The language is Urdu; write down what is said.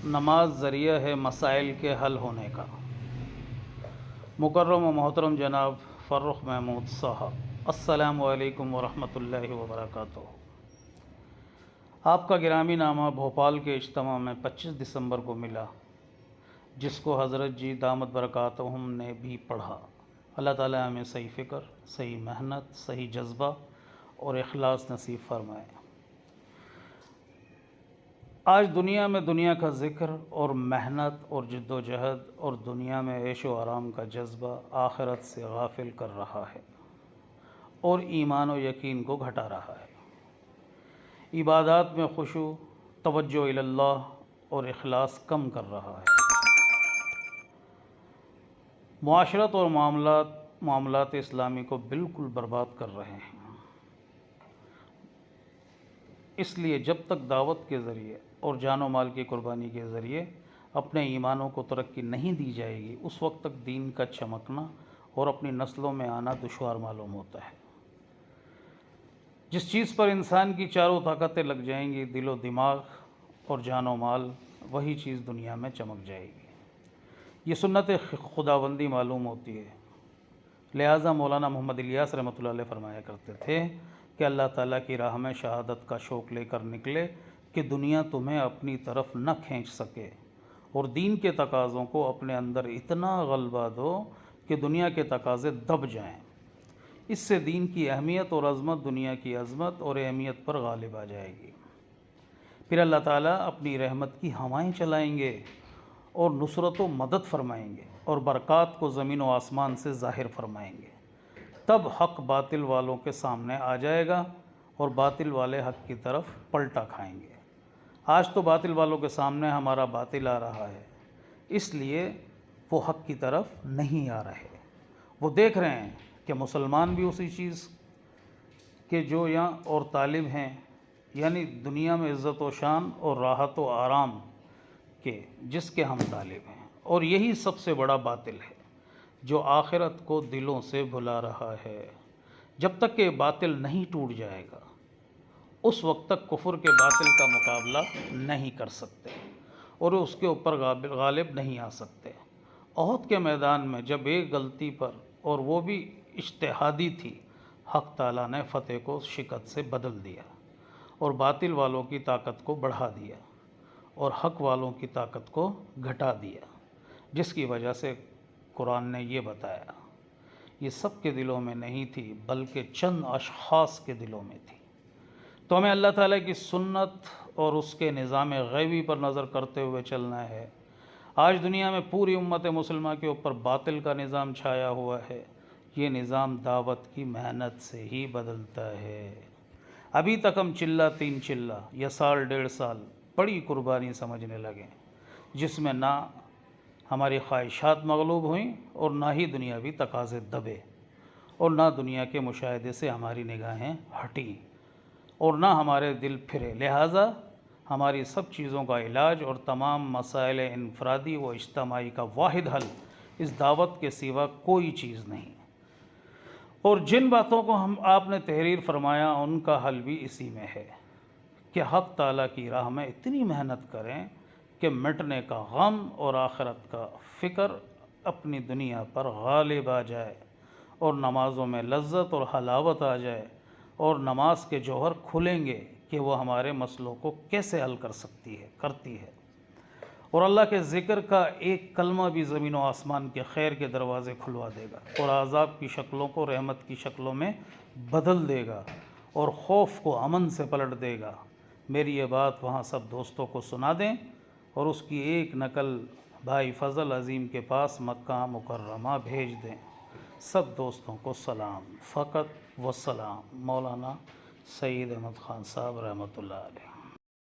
نماز ذریعہ ہے مسائل کے حل ہونے کا۔ مکرم و محترم جناب فرخ محمود صاحب، السلام علیکم ورحمۃ اللہ وبرکاتہ۔ آپ کا گرامی نامہ بھوپال کے اجتماع میں 25 دسمبر کو ملا، جس کو حضرت جی دامت برکاتہم نے بھی پڑھا۔ اللہ تعالیٰ ہمیں صحیح فکر، صحیح محنت، صحیح جذبہ اور اخلاص نصیب فرمائے۔ آج دنیا میں دنیا کا ذکر اور محنت اور جد و جہد اور دنیا میں عیش و آرام کا جذبہ آخرت سے غافل کر رہا ہے اور ایمان و یقین کو گھٹا رہا ہے۔ عبادات میں خشوع، توجہ الی اللہ اور اخلاص کم کر رہا ہے۔ معاشرت اور معاملات اسلامی کو بالکل برباد کر رہے ہیں۔ اس لیے جب تک دعوت کے ذریعے اور جان و مال کی قربانی کے ذریعے اپنے ایمانوں کو ترقی نہیں دی جائے گی، اس وقت تک دین کا چمکنا اور اپنی نسلوں میں آنا دشوار معلوم ہوتا ہے۔ جس چیز پر انسان کی چاروں طاقتیں لگ جائیں گی، دل و دماغ اور جان و مال، وہی چیز دنیا میں چمک جائے گی۔ یہ سنت خداوندی معلوم ہوتی ہے۔ لہٰذا مولانا محمد الیاس رحمۃ اللہ علیہ فرمایا کرتے تھے کہ اللہ تعالیٰ کی راہ میں شہادت کا شوق لے کر نکلے کہ دنیا تمہیں اپنی طرف نہ کھینچ سکے، اور دین کے تقاضوں کو اپنے اندر اتنا غلبہ دو کہ دنیا کے تقاضے دب جائیں۔ اس سے دین کی اہمیت اور عظمت دنیا کی عظمت اور اہمیت پر غالب آ جائے گی۔ پھر اللہ تعالیٰ اپنی رحمت کی ہوائیں چلائیں گے اور نصرت و مدد فرمائیں گے اور برکات کو زمین و آسمان سے ظاہر فرمائیں گے۔ تب حق باطل والوں کے سامنے آ جائے گا اور باطل والے حق کی طرف پلٹا کھائیں گے۔ آج تو باطل والوں کے سامنے ہمارا باطل آ رہا ہے، اس لیے وہ حق کی طرف نہیں آ رہے۔ وہ دیکھ رہے ہیں کہ مسلمان بھی اسی چیز کے جو یہاں اور طالب ہیں، یعنی دنیا میں عزت و شان اور راحت و آرام کے، جس کے ہم طالب ہیں، اور یہی سب سے بڑا باطل ہے جو آخرت کو دلوں سے بھلا رہا ہے۔ جب تک کہ باطل نہیں ٹوٹ جائے گا، اس وقت تک کفر کے باطل کا مقابلہ نہیں کر سکتے اور اس کے اوپر غالب نہیں آ سکتے۔ احد کے میدان میں جب ایک غلطی پر، اور وہ بھی اجتہادی تھی، حق تعالیٰ نے فتح کو شکست سے بدل دیا اور باطل والوں کی طاقت کو بڑھا دیا اور حق والوں کی طاقت کو گھٹا دیا، جس کی وجہ سے قرآن نے یہ بتایا، یہ سب کے دلوں میں نہیں تھی بلکہ چند اشخاص کے دلوں میں تھی۔ تو ہمیں اللہ تعالیٰ کی سنت اور اس کے نظام غیبی پر نظر کرتے ہوئے چلنا ہے۔ آج دنیا میں پوری امت مسلمہ کے اوپر باطل کا نظام چھایا ہوا ہے۔ یہ نظام دعوت کی محنت سے ہی بدلتا ہے۔ ابھی تک ہم چلہ تین چلہ یا سال ڈیڑھ سال بڑی قربانی سمجھنے لگے، جس میں نہ ہماری خواہشات مغلوب ہوئیں اور نہ ہی دنیاوی تقاضے دبے، اور نہ دنیا کے مشاہدے سے ہماری نگاہیں ہٹیں اور نہ ہمارے دل پھرے۔ لہٰذا ہماری سب چیزوں کا علاج اور تمام مسائل انفرادی و اجتماعی کا واحد حل اس دعوت کے سوا کوئی چیز نہیں، اور جن باتوں کو آپ نے تحریر فرمایا ان کا حل بھی اسی میں ہے کہ حق تعالیٰ کی راہ میں اتنی محنت کریں کہ مٹنے کا غم اور آخرت کا فکر اپنی دنیا پر غالب آ جائے، اور نمازوں میں لذت اور حلاوت آ جائے، اور نماز کے جوہر کھلیں گے کہ وہ ہمارے مسئلوں کو کیسے حل کرتی ہے، اور اللہ کے ذکر کا ایک کلمہ بھی زمین و آسمان کے خیر کے دروازے کھلوا دے گا، اور عذاب کی شکلوں کو رحمت کی شکلوں میں بدل دے گا، اور خوف کو امن سے پلٹ دے گا۔ میری یہ بات وہاں سب دوستوں کو سنا دیں اور اس کی ایک نقل بھائی فضل عظیم کے پاس مکہ مکرمہ بھیج دیں۔ سب دوستوں کو سلام، فقط و سلام، مولانا سعید احمد خان صاحب رحمۃ اللہ علیہ۔